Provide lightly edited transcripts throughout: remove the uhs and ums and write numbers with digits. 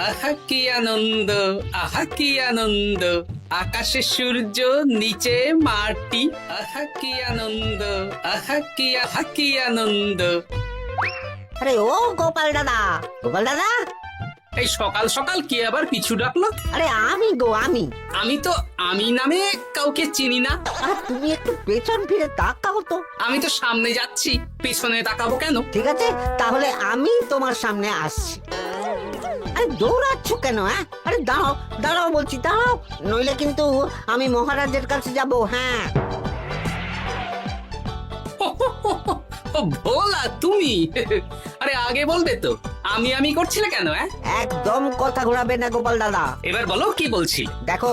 আহা কি আনন্দ, আহা কি আনন্দ, আকাশে সূর্য নিচে মাটি, আহা কি আনন্দ, আহা কি আনন্দ। আরে ও গোপাল দাদা, গোপাল দাদা, এই সকাল সকাল কে আবার পিছু ডাকলো? আরে আমি গো আমি। আমি তো আমি নামে কাউকে চিনি না। আর তুমি একটু পেছন ফিরে তাকাও তো। আমি তো সামনে যাচ্ছি, পেছনে তাকাবো কেন? ঠিক আছে, তাহলে আমি তোমার সামনে আসছি। আরে দৌড়াচ্ছ কেন? হ্যাঁ, আরে দাঁড়াও দাঁড়াও বলছি, দাঁড়াও, নইলে কিন্তু আমি মহারাজের কাছে যাব। হ্যাঁ, ও ভোলা তুমি? আরে আগে বলবে তো, আমি করছিলে কেন? একদম কথা ঘোরাবে না গোপাল দাদা। এবার বলো কি বলছি। দেখো,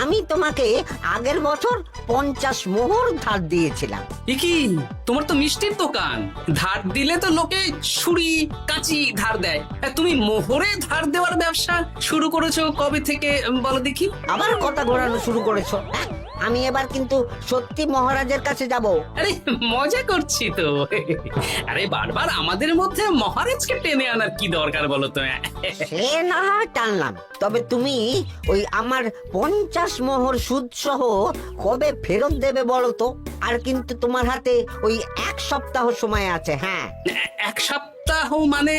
আমি তোমাকে আগের বছর 50 মোহর ধার দিয়েছিলাম। এ কি, তোমার তো মিষ্টির দোকান, ধার দিলে তো লোকে ছুরি কাঁচি ধার দেয়, আর তুমি মোহরে ধার দেওয়ার ব্যবসা শুরু করেছো কবে থেকে বলো দেখি? আবার কথা ঘোরানো শুরু করেছো। হ্যাঁ, আমি এবার কিন্তু সত্যি মহারাজের কাছে যাব। আরে মজা করছি তো। আরে বারবার আমাদের মধ্যে মহারাজকে টেনে আনার কি দরকার বলো তো? সে না হয় টানলাম, তবে তুমি ওই আমার 50 মোহর সুদ সহ কবে ফেরত দেবে বলো তো? আর কিন্তু তোমার হাতে ওই 1 সপ্তাহ সময় আছে। হ্যাঁ, 1 সপ্তাহ মানে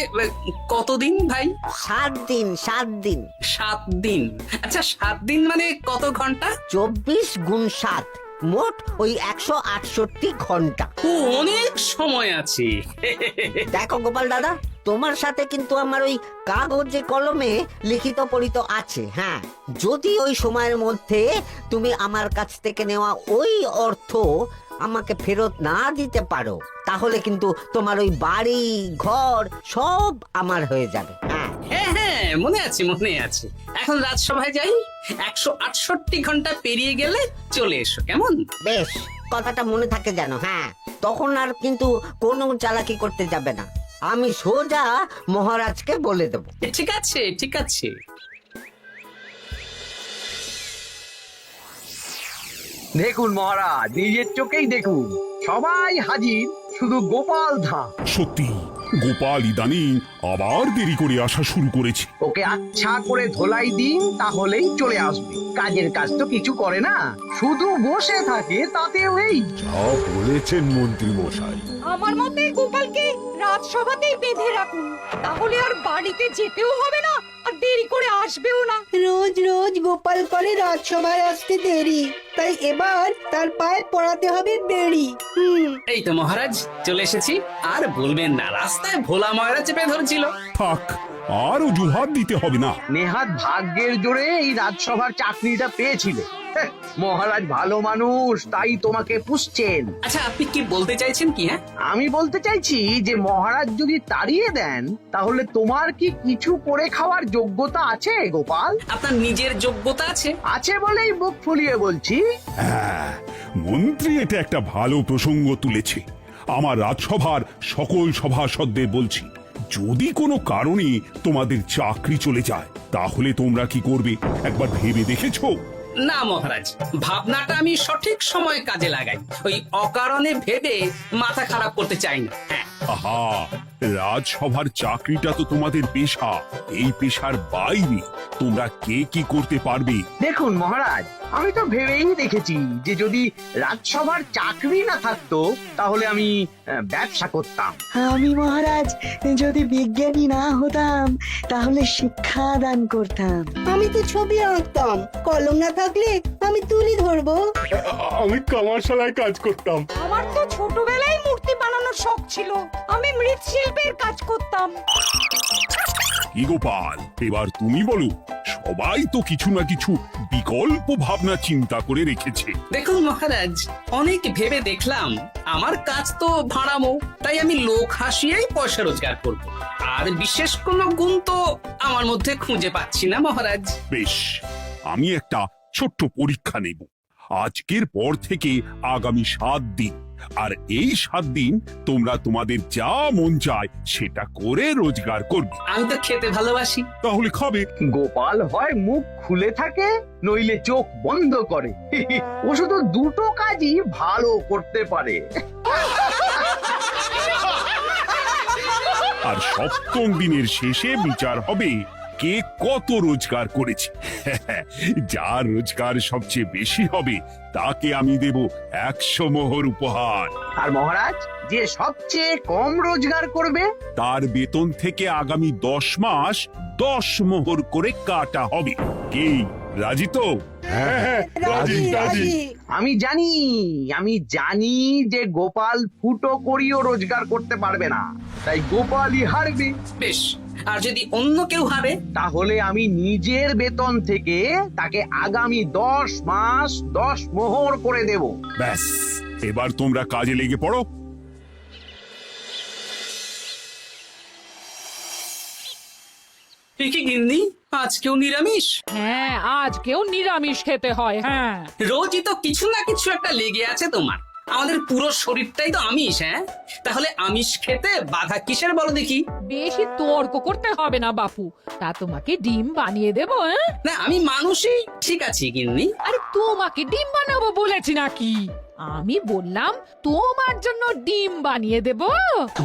কতদিন ভাই? 7 দিন, 7 দিন। 7 দিন? আচ্ছা 7 দিন মানে কত ঘন্টা? 24 গুণ 7, মোট ওই 168 ঘন্টা। ও, অনেক সময় আছে। দেখো গোপাল দাদা, তোমার সাথে কিন্তু আমার ওই কাগজে কলমে লিখিত পড়িত আছে। হ্যাঁ, যদি ওই সময়ের মধ্যে তুমি আমার কাছ থেকে নেওয়া ওই অর্থ আমাকে ফেরত না দিতে পারো, তাহলে কিন্তু তোমার ওই বাড়ি ঘর সব আমার হয়ে যাবে। হ্যাঁ, হ্যাঁ হ্যাঁ, মনে আছে মনে আছে। এখন রাজসভায় যাই, 168 ঘন্টা পেরিয়ে গেলে চলে এসো, কেমন? বেশ, কথাটা মনে থাকে যেন। হ্যাঁ, তখন আর কিন্তু কোনো চালাকি করতে যাবে না, আমি সোজা মহারাজকে বলে দেব। ঠিক আছে ঠিক আছে। দেখুন মহারাজ, নিজের চোখেই দেখুন, সবাই হাজির, শুধু গোপাল ধা। সত্যি গোপাল ইদানিং আবার দেরি করে আসা শুরু করেছে। ওকে আচ্ছা করে ধোলাই দিন, তাহলেই চলে আসবে। কাজের কাজ তো কিছু করে না, শুধু বসে থাকে, তাতেও এই। যা বলেছেন মন্ত্রী মশাই। আমার মতে গোপালকে রাজসভাতেই বেঁধে রাখুন, তাহলে আর বাড়িতে যেতেও হবে না, আর দেরি করে আসবেও না। রোজ রোজ গোপাল করে রাজসভায় আসতে দেরি, তাই এবার তার পায়ে পড়াতে হবে বেড়ি। এই তো মহারাজ চলে এসেছি। আর বলবেন না, রাস্তায় ভোলা ময়রা চেপে ধরছিল। থাক, আর অজুহাত দিতে হবে না। নেহাত ভাগ্যের জোরে এই রাজসভার চাকরিটা পেয়েছিল। হ্যাঁ, মহারাজ ভালো মানুষ, তাই তোমাকে পুষছেন। আচ্ছা আপনি কি বলতে চাইছেন কি? আমি বলতে চাইছি যে মহারাজ যদি তাড়িয়ে দেন, তাহলে তোমার কি কিছু করে খাওয়ার যোগ্যতা আছে গোপাল? আপনার নিজের যোগ্যতা আছে? আছে বলেই বুক ফুলিয়ে বলছি। হ্যাঁ, মন্ত্রী এটা একটা ভালো প্রসঙ্গ তুলেছে। আমার রাজসভার সকল সভাসদদের বলছি, যদি কোনো কারণে তোমাদের চাকরি চলে যায়, তাহলে তোমরা কি করবে একবার ভেবে দেখেছো? না মহারাজ, ভাবনাটা আমি সঠিক সময় কাজে লাগাই, ওই অকারণে ভেবে মাথা খারাপ করতে চাই না। হ্যাঁ, আহা, রাজসভার চাকরিটা তো তোমাদের পেশা। এই পেশার বাইরে তোমরা কে কি করতে পারবে? দেখুন মহারাজ, আমি তো ভেবেই দেখেছি যে যদি রাজসভার চাকরি না থাকতো, তাহলে আমি ব্যবসা করতাম। আমি মহারাজ যদি বিজ্ঞানী না হতাম, তাহলে শিক্ষা দান করতাম। আমি তো ছবি আঁকতাম, কলম না থাকলে আমি তুলি ধরবো। আমি কামারশালায় কাজ করতাম। আমার তো ছোটবেলায় মূর্তি বানানোর শখ ছিল, আমি মৃৎশিল্পের কাজ করতাম। কি গোপাল, এবার তুমি বলো। সবাই তো কিছু না কিছু বিকল্প ভাবনা চিন্তা করে রেখেছে। দেখুন মহারাজ, অনেক ভেবে দেখলাম আমার কাজ তো ভাড়ামো, তাই আমি লোক হাসিয়েই পয়সা রোজগার করব। আর বিশেষ কোনো গুণ তো আমার মধ্যে খুঁজে পাচ্ছি না মহারাজ। বেশ, আমি একটা ছোট্ট পরীক্ষা নেব। আজকের পর থেকে আগামী 7 দিন, আর এই 7 দিন তোমরা তোমাদের যা মন চায় সেটা করে রোজগার করবে। আমি তো খেতে ভালোবাসি। তাহলে খাবে। গোপাল হয় মুখ খুলে থাকে, নইলে চোখ বন্ধ করে। ও শুধু দুটো কাজই ভালো করতে পারে। আর 7ম দিনের শেষে বিচার হবে কে কত রোজগার করেছে। যার রোজগার সবচেয়ে বেশি হবে তাকে আমি দেব 100 মোহর উপহার। আর মহারাজ, যে সবচেয়ে কম রোজগার করবে তার বেতন থেকে আগামী 10 মাস 10 মোহর করে কাটা হবে। কি রাজি তো? হ্যাঁ, রাজি রাজি। আমি জানি যে গোপাল ফুটো করিও রোজগার করতে পারবে না, তাই গোপালই হারবে। বেশ, আর যদি অন্য কেউ হারে? তাহলে আমি নিজের বেতন থেকে তাকে আগামী 10 মাস 10 মোহর করে দেব। ব্যাস, এবার তোমরা কাজে লেগে পড়ো। এ কি গিন্নি, আজকেও নিরামিষ? হ্যাঁ, আজকেও নিরামিষ খেতে হয়। হ্যাঁ, রোজই তো কিছু না কিছু একটা লেগে আছে তোমার। আমাদের পুরো শরীরটাই তো আমিষ। হ্যাঁ, তাহলে আমিষ খেতে বাধা কিসের বলো দেখি? বেশি তর্ক করতে হবে না বাপু, তা তোমাকে ডিম বানিয়ে দেবো। হ্যাঁ, না, আমি মানুষই ঠিক আছে গিন্নি। আরে তোমাকে ডিম বানাবো বলেছি নাকি? আমি বললাম তোমার জন্য ডিম বানিয়ে দেবো।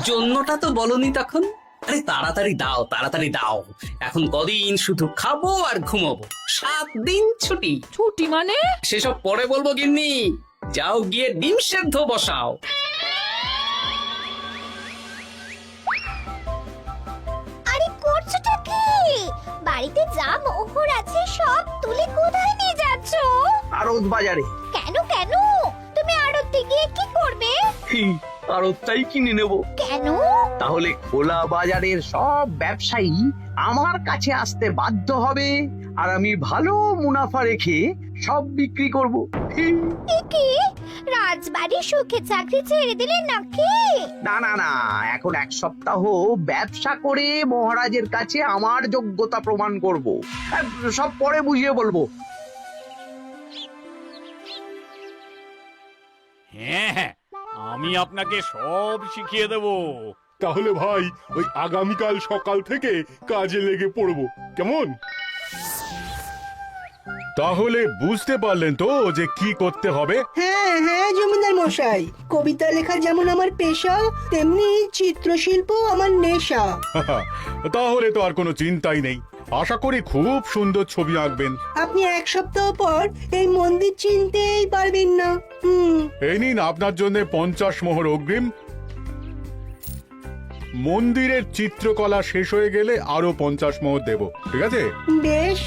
জন্যটা তো বলনি তখন। আরে তাড়াতাড়ি দাও, তাড়াতাড়ি দাও। এখন কদিন শুধু খাবো আর ঘুমাবো, 7 দিন ছুটি। ছুটি মানে? সেসব পরে বলবো গিন্নি। যাও গিয়ে ডিম সেদ্ধ বসাও। আরে করছোটা কি? বাড়িতে যা মোহর আছে সব তুলে কোথায় নিয়ে যাচ্ছ? আড়ত বাজারে। কেন কেন? তুমি আড়তে গিয়ে কি করবে? আড়তটাই কিনে নেব। কেন? তাহলে খোলা বাজারের সব ব্যবসায়ী আমার কাছে আসতে বাধ্য হবে, আর আমি ভালো মুনাফা রেখে সব বিক্রি করব। কি রাজবাড়ি সুখে চাকরি ছেড়ে দিলে নাকি? না না না, এখন 1 সপ্তাহ ব্যবসা করে মহারাজের কাছে আমার যোগ্যতা প্রমাণ করব। সব পরে বুঝিয়ে বলবো। হ্যাঁ, আমি আপনাকে সব শিখিয়ে দেব। তাহলে ভাই ওই আগামীকাল সকাল থেকে কাজে লেগে পড়বো, কেমন? তাহলে বুঝতে পারলেন তো যে কি করতে হবে? হ্যাঁ হ্যাঁ জমিদার মশাই, কবিতা লেখা যেমন আমার পেশা, তেমনি চিত্রশিল্প আমার নেশা। তাহলে তো আর কোনো চিন্তাই নেই। আশা করি খুব সুন্দর ছবি আঁকবেন। আপনি 1 সপ্তাহ পর এই মন্দির চিনতেই পারবেন না। এই নিন আপনার জন্য 50 মোহর অগ্রিম। মন্দিরের চিত্রকলা শেষ হয়ে গেলে আরো 50 মোহর দেব, ঠিক আছে? বেশ।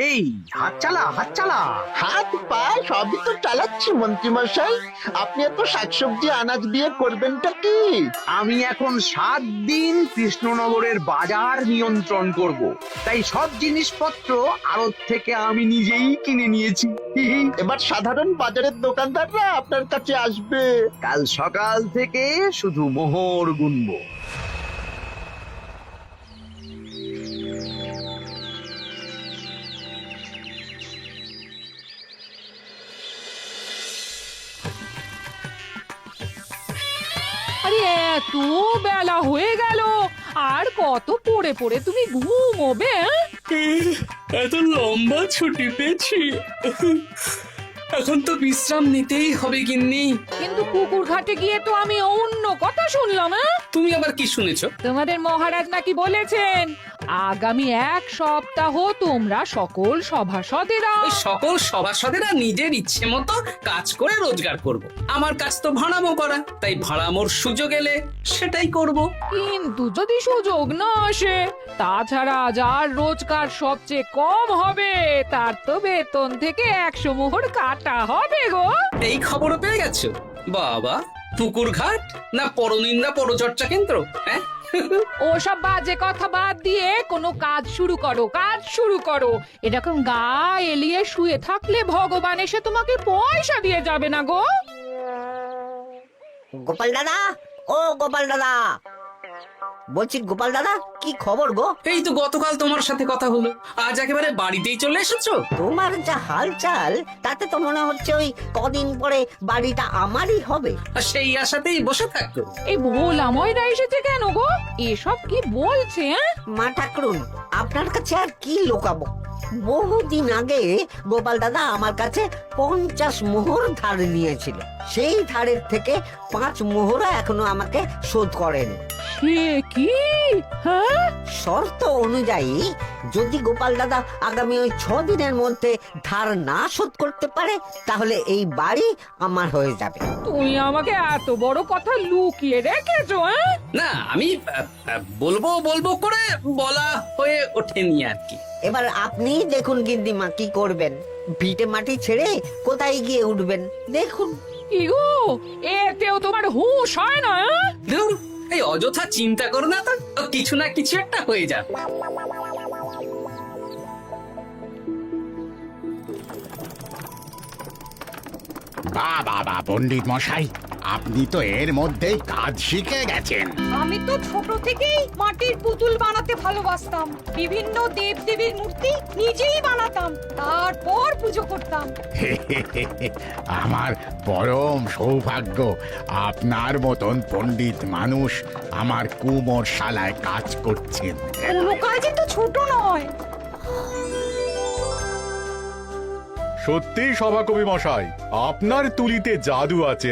এই হাত চালা, হাত চালা। হাত পা সবই তো চালাচ্ছি মন্ত্রী মশাই। আপনি এত শাকসবজি আনাজ দিয়ে করবেনটা কি? আমি এখন 7 দিন কৃষ্ণনগরের বাজার নিয়ন্ত্রণ করব, তাই সব জিনিসপত্র আড়ত থেকে আমি নিজেই কিনে নিয়েছি। এবার সাধারণ বাজারের দোকানদাররা আপনার কাছে আসবে। কাল সকাল থেকে শুধু মোহর গুনবো। আরে এত বেলা হয়ে গেল, আর কত পড়ে পড়ে তুমি ঘুমোবে? এত লম্বা ছুটি পেয়েছি, এখন তো বিশ্রাম নিতেই হবে গিন্নি। কিন্তু পুকুর ঘাটে গিয়ে তো আমি অন্য কথা শুনলাম। তুমি আবার কি শুনেছো? তোমাদের মহারাজ নাকি বলেছেন আগামী 1 সপ্তাহ তোমরা সকল সভাসদেরা ওই সকল সভাসদেরা নিজের ইচ্ছে মতো কাজ করে রোজগার করব। আমার কাজ তো ভাড়ামো করা, তাই ভাড়ামোর সুযোগ এলে সেটাই করব। কিন্তু যদি সুযোগ না আসে, তাছাড়া যার রোজগার সবচেয়ে কম হবে তার তো বেতন থেকে 100 মোহর কাটা হবে গো। এই খবরও পেয়ে গেছো? বাবা, পুকুর ঘাট না পরনিন্দা পরচর্চা কেন্দ্র? হ্যাঁ, ওসব বাজে কথা বাদ দিয়ে কোনো কাজ শুরু করো, কাজ শুরু করো। এরকম গা এলিয়ে শুয়ে থাকলে ভগবান এসে তোমাকে পয়সা দিয়ে যাবে না গো। গোপাল দাদা, ও গোপাল দাদা, বলছি গোপাল দাদা, কি খবর গো? এই তো গতকাল তোমার সাথে কথা হলো, আজ একেবারে বাড়িতেই চলে এসেছো। তোমার যা হালচাল তাতে তো মনে হচ্ছে ওই কদিন পরে বাড়িটা আমারই হবে। আর সেই আশাতেই বসে থাকতো। এই ভোলাময়রা এসেছে কেন গো? এসব কি বলছে? মা ঠাকুরুন, আপনার কাছে আর কি লোকাবো? বহুদিন আগে গোপাল দাদা আমার কাছে 50 মোহর ধার নিয়েছিল। সেই ধারের থেকে 5 মোহরা এখনো আমাকে শোধ করেন। সে কি? হ্যাঁ, শর্ত অনুযায়ী যদি গোপাল দাদা আগামী ওই 6 দিনের মধ্যে ধার না শোধ করতে পারে তাহলে এই বাড়ি আমার হয়ে যাবে। তুমি আমাকে এত বড় কথা লুকিয়ে রেখেছো? হ্যাঁ, না আমি বলবো বলবো করে বলা হয়ে ওঠেনি আর কি। এবার আপনি দেখুন গিন্দিমা কি করবেন। ভিটে মাটি ছেড়ে কোথায় গিয়ে উঠবেন দেখুন। কি গো, এতেও তোমার হুঁশ হয় না? হ্যাঁ? ধুর, এই অযথা চিন্তা করো না তো, কিছু না কিছু একটা হয়ে যাবে। বাবা পণ্ডিত মশাই, আপনি তো এর মধ্যেই কাজ শিখে গেছেন। আমি তো ছোট থেকেই মাটির পুতুল বানাতে ভালোবাসতাম। বিভিন্ন দেবদেবীর মূর্তি নিজেই বানাতাম, তারপর পুজো করতাম। আমার পরম সৌভাগ্য আপনার মতন পণ্ডিত মানুষ আমার কুমোর শালায় কাজ করছেন। কোনো কাজে তো ছোট নয়। সত্যি সভাকবি মশাই, আপনার তুলিতে জাদু আছে।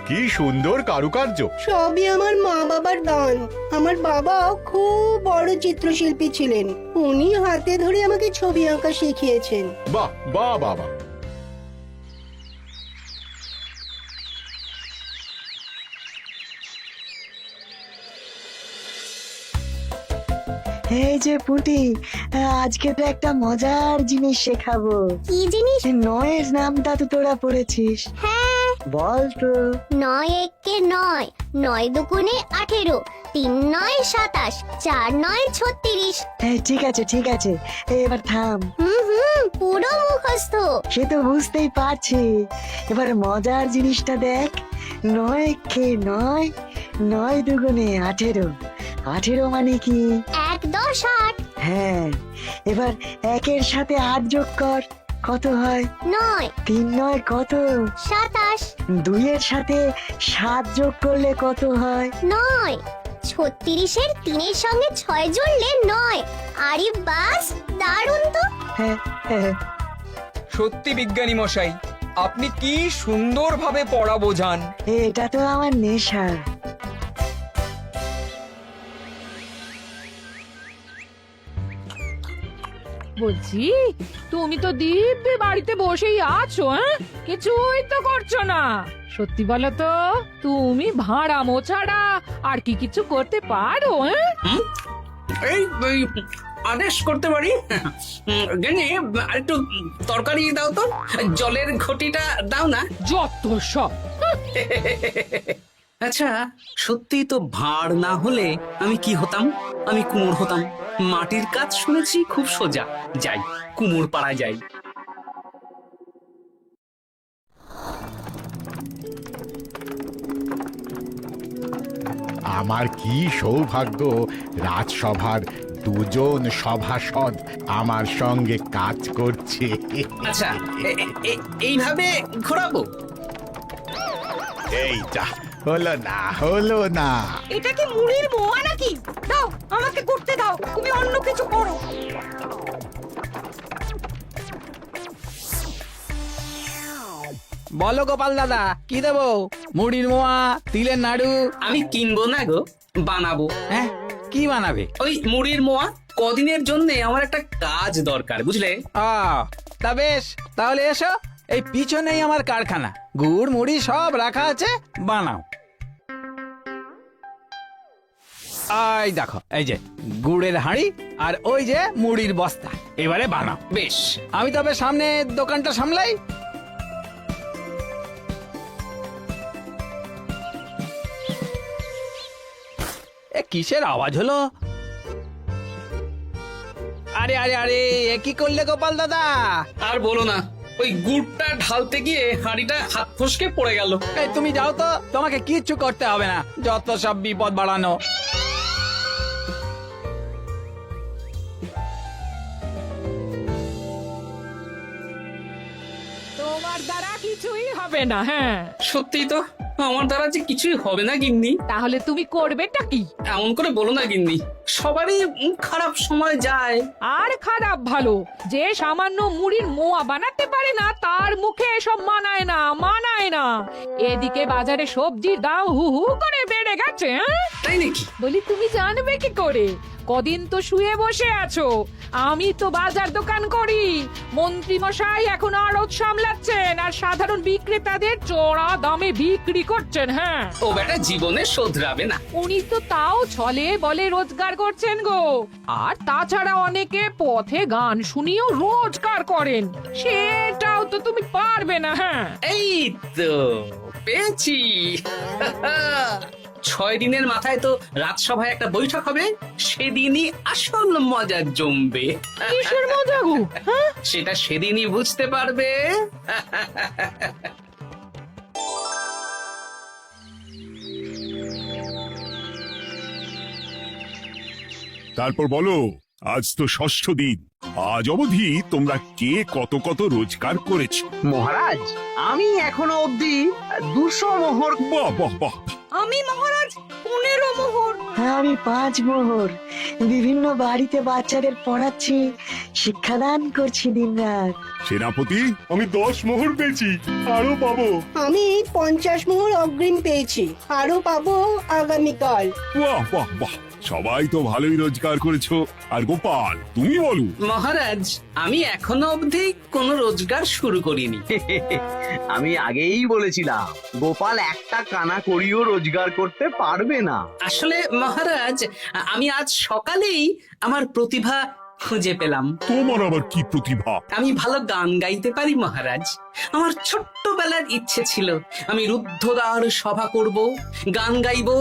কি সুন্দর কারুকার্য। সবই আমার মা বাবার দান। আমার বাবা খুব বড় চিত্রশিল্পী ছিলেন, উনি হাতে ধরে আমাকে ছবি আঁকা শিখিয়েছেন। বাহ বাহ বাবা। এই যে পুটি, আজকে তো একটা মজার জিনিস শেখাবো। কি জিনিস? নয়ের নামটা তো তোরা পড়েছিস, হ্যাঁ, বল তো। 9 একে 9, 9 দুগুণে 18, 3 9 27, 4 9 36। ঠিক আছে ঠিক আছে, এবার থাম। পুরো মুখস্থ। সে তো বুঝতেই পারছি। এবার মজার জিনিসটা দেখ। 9 কে 9, 9 দুগুণে 18, 18 মানে কি? 1 10 8। হ্যাঁ, এবার 1-এর সাথে 8 যোগ কর, কত হয়? 9 3 9 কত? 27। 2-এর সাথে 7 যোগ করলে কত হয়? 9 36-এর 3-এর সঙ্গে 6 জুড়লে 9। আরে বাস, দারুণ তো। হ্যাঁ, হ্যাঁ। সত্যি বিজ্ঞানী মশাই, আপনি কি সুন্দরভাবে পড়া বোঝান। এটা তো আমার নেশা। বলছি, তুমি তো দিব্যি বাড়িতে বসেই আছো। হ্যাঁ, কিছুই তো করছো না। সত্যি বলো তো, তুমি ভাড়ামো ছাড়া আর কি কিছু করতে পারো? হ্যাঁ, এই আদেশ করতে পারি। গেনি একটু তরকারি দাও তো, জলের ঘটিটা দাও না। যত সব। আচ্ছা, সত্যি তো ভাঁড় না হলে আমি কি হতাম? আমি কুমোর হতাম। মাটির কাজ শুনেছি খুব সোজা। যাই, কুমোর পাড়া যাই। আমার কি সৌভাগ্য, রাজসভার দুজন সভাসদ আমার সঙ্গে কাজ করছে। আচ্ছা, এইভাবে ঘোরাবো? এই যা, হলো না। এটা কি মুড়ির মোয়া নাকি? দাও, আমাকে করতে দাও, তুমি অন্য কিছু করো। বলো গোপাল দাদা, কি দেবো? মুড়ির মোয়া, তিলের নাড়ু? আমি কিনবো না গো, বানাবো। হ্যাঁ, কি বানাবে? ওই মুড়ির মোয়া। কদিনের জন্য আমার একটা কাজ দরকার, বুঝলে? তা বেশ, তাহলে এসো, এই পিছনেই আমার কারখানা। গুড় মুড়ি সব রাখা আছে, বানাও। এই দেখো, এই যে গুড়ের হাঁড়ি আর ওই যে মুড়ির বস্তা, এবারে বানাও। বেশ, আমি তবে সামনে দোকানটা সামলাই। কিসের আওয়াজ হলো? আরে আরে আরে, এ কি করলে গোপাল দাদা? আর বলো না, ওই গুড়টা ঢালতে গিয়ে হাঁড়িটা হাত ফসকে পড়ে গেল। এই তুমি যাও তো, তোমাকে কিচ্ছু করতে হবে না, যত সব বিপদ বাড়ানো। তোমার দ্বারা কিছুই হবে না। হ্যাঁ, সত্যি তো, আমার দ্বারা যে কিছুই হবে না গিন্নি। তাহলে তুমি করবেটা কি? এমন করে বলো না গিন্নি, সবারই খারাপ সময় যায়। আর খারাপ ভালো, যে সামান্য মুড়ির মোয়া বানাতে পারে না তার মুখে এসব মানায় না, মানায় না। এদিকে বাজারে সবজির দাম হু হু করে বেড়ে গেছে। হ্যাঁ? তাই নাকি? বলি তুমি জানবে কি করে? কদিন তো শুয়ে বসে আছো, আমি তো বাজার দোকান করি। মন্ত্রী মশাই এখন আড়ত সামলাচ্ছেন আর সাধারণ বিক্রেতাদের চড়া দামে বিক্রি করছেন। হ্যাঁ, ও বেটা জীবনে শোধরাবে না। উনি তো তাও ছলে বলে রোজগার করছেন গো। আর তাছাড়া অনেকে পথে গান শুনিয়েও রোজগার করেন, সেটাও তো তুমি পারবে না। হ্যাঁ, এই তো পেয়েছি। 6 দিনের মাথায় তো রাজসভায় একটা বৈঠক হবে, সেদিনই আসল মজা জমবে। কিসের মজা গো? হ্যাঁ, সেটা সেদিনই বুঝতে পারবে। তারপর বলো, আজ তো ষষ্ঠ দিন, আজ অবধি তোমরা কে কত কত রোজগার করেছো? মহারাজ, আমি এখনো অবধি 200 মোহর। বাহ বাহ বাহ! আমি মহারাজ 15 মোহর। হ্যাঁ, আমি 5 মোহর। বিভিন্ন বাড়িতে বাচ্চাদের পড়াচ্ছি, শিক্ষাদান করছি দিনরাত। সেনাপতি, আমি 10 মোহর পেয়েছি, আরো পাবো। আমি 50 মোহর অগ্রিম পেয়েছি, আরো পাবো আগামীকাল। বাহ বাহ বাহ! সবাই তো ভালোই রোজগার করেছো। আর গোপাল, তুমি বলো। মহারাজ, আমি এখনো অবধি কোনো রোজগার শুরু করিনি। আমি আগেই বলেছিলাম গোপাল একটা কানা করিও রোজগার করতে পারবে না। আসলে মহারাজ, আমি আজ সকালেই আমার প্রতিভা খুঁজে পেলাম। তোমার আবার কি প্রতিভা? আমি ভালো গান গাইতে পারি মহারাজ। আমার ছোট্টবেলার ইচ্ছে ছিল আমি রুদ্ধদ্বার সভা করব, গান গাইবো,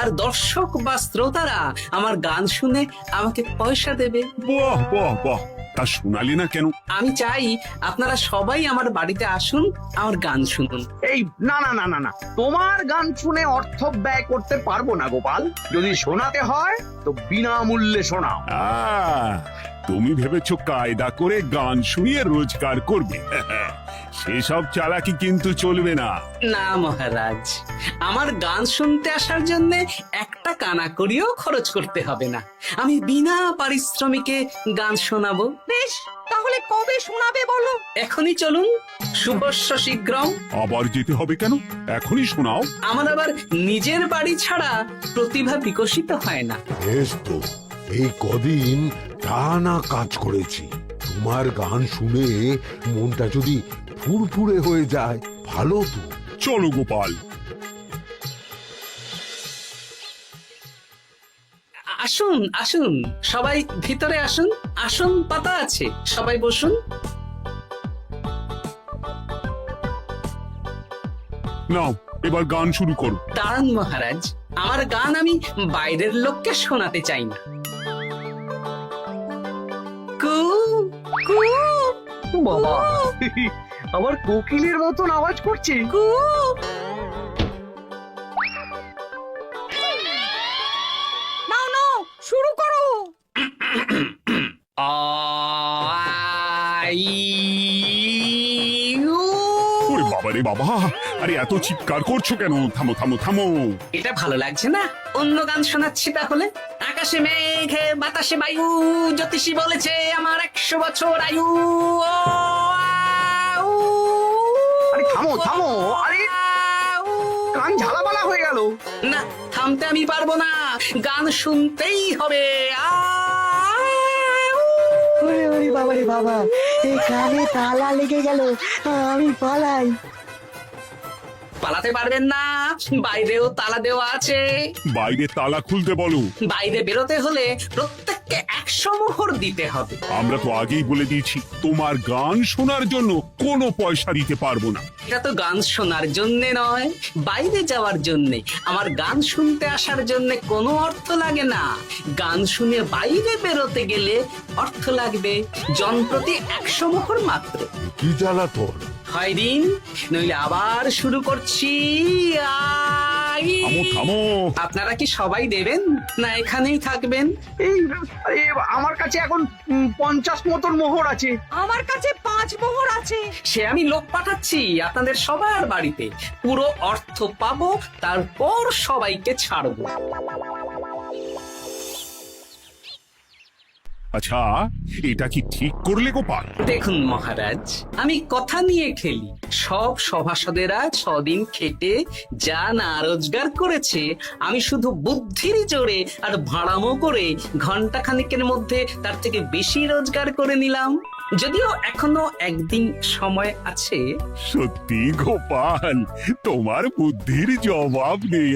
আর দর্শক বা শ্রোতারা আমার গান শুনে আমাকে পয়সা দেবে। বাহ বাহ বাহ! তা শোনালে না কেন? আমি চাই আপনারা সবাই আমার বাড়িতে আসুন, আমার গান শুনুন। এই না না না না না, তোমার গান শুনে অর্থ ব্যয় করতে পারবো না গোপাল। যদি শোনাতে হয় তো বিনামূল্যে শোনাও। তুমি ভেবেছো কায়দা করে গান শুনিয়ে রোজগার করবে? সেসব চালাকি কিন্তু চলবে না। না মহারাজ, আমার গান শুনতে আসার জন্য একটা কানা করিও খরচ করতে হবে না। আমি বিনা পারিশ্রমিকে গান শোনাবো। বেশ, তাহলে কবে শোনাবে বলো? এখনই চলুন, শুভস্য শীঘ্রম। আবার যেতে হবে কেন? এখনই শোনাও। আমার আবার নিজের বাড়ি ছাড়া প্রতিভা বিকশিত হয় না। বেশ তো, এই কদিন টানা কাজ করেছি, তোমার গান শুনে মনটা যদি ফুরফুরে হয়ে যায় ভালো তো। চলো গোপাল। আসুন আসুন, সবাই ভিতরে আসুন। আসন পাতা আছে, সবাই বসুন। নাও, এবার গান শুরু করো। দাঁড়ান মহারাজ, আমার গান আমি বাইরের লোককে শোনাতে চাই না। কু কু বাবা, আবার কোকিলের মতন আওয়াজ করছে। কু। নাও নাও, শুরু করো। ওরে বাবা রে বাবা! আরে এত চিৎকার করছো কেন? থামো থামো থামো! এটা ভালো লাগছে না? অন্য গান শোনাচ্ছি তাহলে। আকাশে মেঘে বাতাসে বায়ু, জ্যোতিষী বলেছে আমার 100 বছর আয়ু। আরে থামো থামো! আরে কান ঝালাপালা হয়ে গেল। না, থামতে আমি পারবো না, গান শুনতেই হবে। ওরে ওরে বাবা রে বাবা, এই কানে তালা লেগে গেল, আমি পালাই। পালাতে পারবেন না, বাইরেও তালা দেওয়া আছে। বাইরে তালা খুলতে বলো। বাইরে বেরোতে হলে প্রত্যেককে 100 মোহর দিতে হবে। আমরা তো আগেই বলে দিয়েছি, তোমার গান শোনার জন্য কোনো পয়সা দিতে পারবো না। এটা তো গান শোনার জন্যে নয়, বাইরে যাওয়ার জন্যে। আমার গান শুনতে আসার জন্যে কোনো অর্থ লাগে না। গান শুনে বাইরে বেরোতে গেলে অর্থ লাগবে, জনপ্রতি 100 মোহর মাত্র। কি জ্বালাতন! হয় দিন, নইলে আবার শুরু করছি। মশাই থামো থামো। আপনারা কি সবাই দেবেন না এখানেই থাকবেন? এই আমার কাছে এখন 50 মতন মোহর আছে। আমার কাছে 5 মোহর আছে। সে আমি লোক পাঠাচ্ছি আপনাদের সবার বাড়িতে, পুরো অর্থ পাবো, তারপর সবাইকে ছাড়বো। আচ্ছা, এটা কি ঠিক করলে গোপাল? দেখুন মহারাজ, আমি কথা নিয়ে খেলি। সব সভাসদেরা 6 দিন খেটে যা না রোজগার করেছে, আমি শুধু বুদ্ধির জোরে আর ভাড়ামো করে ঘন্টা খানিকের মধ্যে তার থেকে বেশি রোজগার করে নিলাম। যদিও এখনো একদিন সময় আছে। সত্যি গোপাল, তোমার বুদ্ধির জবাব নেই।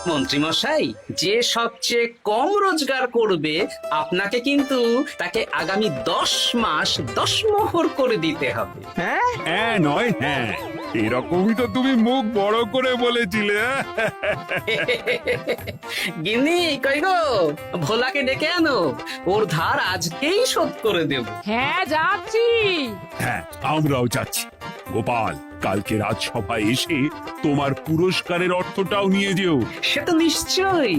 মন্ত্রী মশাই, যে সবচেয়ে কম রোজগার করবে আপনাকে কিন্তু তাকে আগামী 10 মাস 10 মোহর করে দিতে হবে। হ্যাঁ নয় হ্যাঁ, এরকমই তো তুমি মুখ বড় করে বলেছিলে। গিন্নি কই গো, ভোলাকে ডেকে আনো, ওর ধার আজকেই শোধ করে দেব। হ্যাঁ যাচ্ছি। হ্যাঁ, আমরাও যাচ্ছি। গোপাল, কালকে রাজসভায় এসে তোমার পুরস্কারের অর্থটাও নিয়ে যেও। সে তো নিশ্চয়ই।